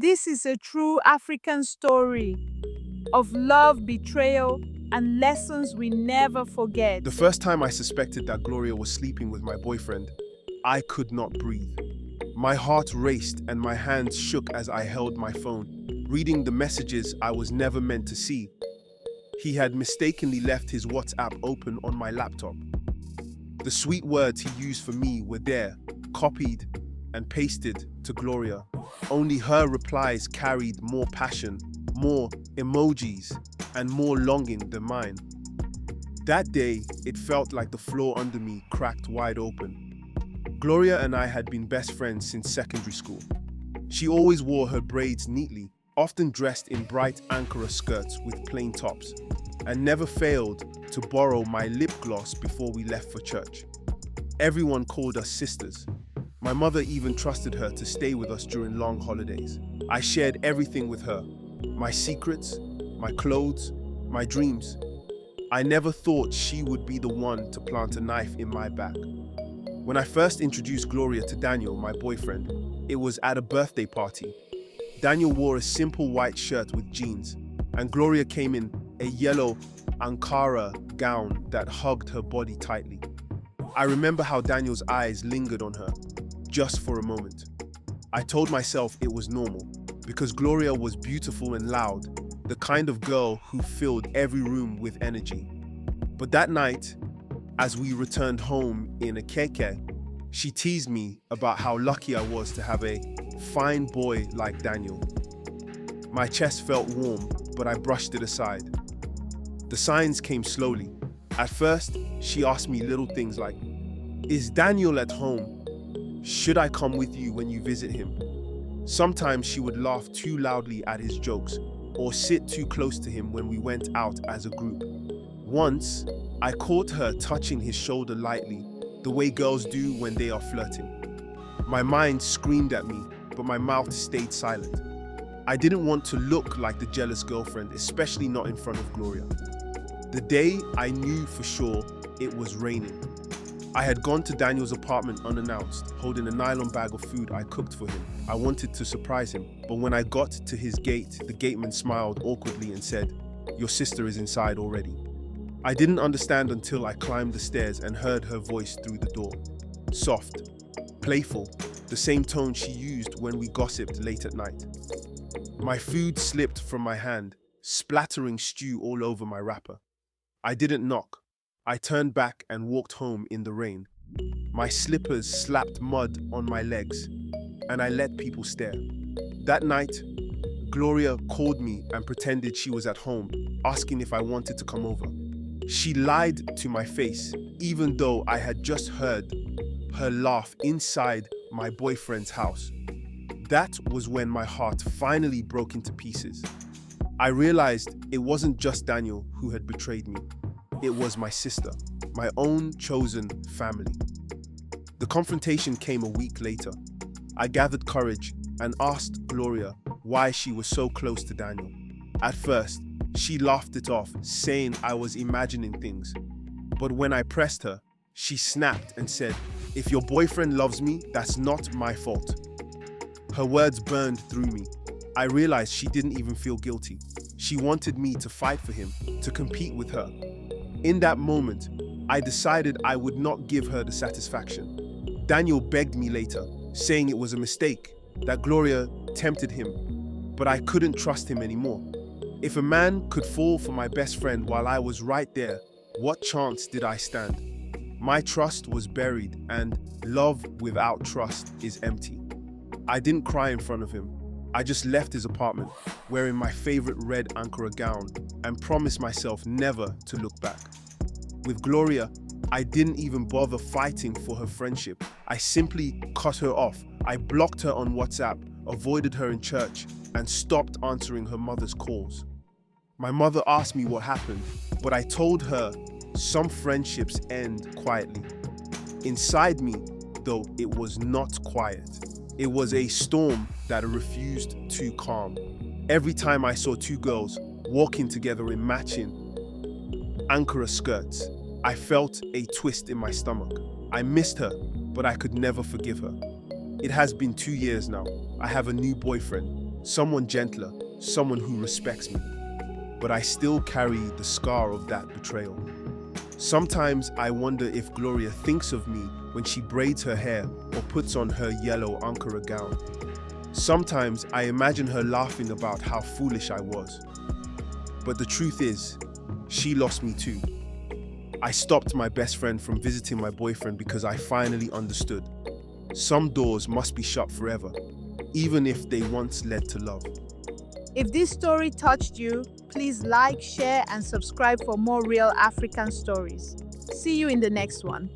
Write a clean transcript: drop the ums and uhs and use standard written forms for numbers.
This is a true African story of love, betrayal, and lessons we never forget. The first time I suspected that Gloria was sleeping with my boyfriend, I could not breathe. My heart raced and my hands shook as I held my phone, reading the messages I was never meant to see. He had mistakenly left his WhatsApp open on my laptop. The sweet words he used for me were there, copied and pasted to Gloria. Only her replies carried more passion, more emojis, and more longing than mine. That day, it felt like the floor under me cracked wide open. Gloria and I had been best friends since secondary school. She always wore her braids neatly, often dressed in bright Ankara skirts with plain tops, and never failed to borrow my lip gloss before we left for church. Everyone called us sisters. My mother even trusted her to stay with us during long holidays. I shared everything with her, my secrets, my clothes, my dreams. I never thought she would be the one to plant a knife in my back. When I first introduced Gloria to Daniel, my boyfriend, it was at a birthday party. Daniel wore a simple white shirt with jeans, and Gloria came in a yellow Ankara gown that hugged her body tightly. I remember how Daniel's eyes lingered on her, just for a moment. I told myself it was normal, because Gloria was beautiful and loud, the kind of girl who filled every room with energy. But that night, as we returned home in a keke, she teased me about how lucky I was to have a fine boy like Daniel. My chest felt warm, but I brushed it aside. The signs came slowly. At first, she asked me little things like, "Is Daniel at home? Should I come with you when you visit him?" Sometimes she would laugh too loudly at his jokes or sit too close to him when we went out as a group. Once, I caught her touching his shoulder lightly, the way girls do when they are flirting. My mind screamed at me, but my mouth stayed silent. I didn't want to look like the jealous girlfriend, especially not in front of Gloria. The day I knew for sure it was raining. I had gone to Daniel's apartment unannounced, holding a nylon bag of food I cooked for him. I wanted to surprise him, but when I got to his gate, the gateman smiled awkwardly and said, "Your sister is inside already." I didn't understand until I climbed the stairs and heard her voice through the door. Soft, playful, the same tone she used when we gossiped late at night. My food slipped from my hand, splattering stew all over my wrapper. I didn't knock. I turned back and walked home in the rain. My slippers slapped mud on my legs, and I let people stare. That night, Gloria called me and pretended she was at home, asking if I wanted to come over. She lied to my face, even though I had just heard her laugh inside my boyfriend's house. That was when my heart finally broke into pieces. I realized it wasn't just Daniel who had betrayed me. It was my sister, my own chosen family. The confrontation came a week later. I gathered courage and asked Gloria why she was so close to Daniel. At first, she laughed it off, saying I was imagining things. But when I pressed her, she snapped and said, "If your boyfriend loves me, that's not my fault." Her words burned through me. I realized she didn't even feel guilty. She wanted me to fight for him, to compete with her. In that moment, I decided I would not give her the satisfaction. Daniel begged me later, saying it was a mistake, that Gloria tempted him, but I couldn't trust him anymore. If a man could fall for my best friend while I was right there, what chance did I stand? My trust was buried, and love without trust is empty. I didn't cry in front of him. I just left his apartment, wearing my favorite red Ankara gown, and promised myself never to look back. With Gloria, I didn't even bother fighting for her friendship. I simply cut her off. I blocked her on WhatsApp, avoided her in church, and stopped answering her mother's calls. My mother asked me what happened, but I told her some friendships end quietly. Inside me, though, it was not quiet. It was a storm that I refused to calm. Every time I saw two girls walking together in matching Ankara skirts, I felt a twist in my stomach. I missed her, but I could never forgive her. It has been 2 years now. I have a new boyfriend, someone gentler, someone who respects me. But I still carry the scar of that betrayal. Sometimes I wonder if Gloria thinks of me when she braids her hair or puts on her yellow Ankara gown. Sometimes I imagine her laughing about how foolish I was. But the truth is, she lost me too. I stopped my best friend from visiting my boyfriend because I finally understood. Some doors must be shut forever, even if they once led to love. If this story touched you, please like, share, and subscribe for more real African stories. See you in the next one.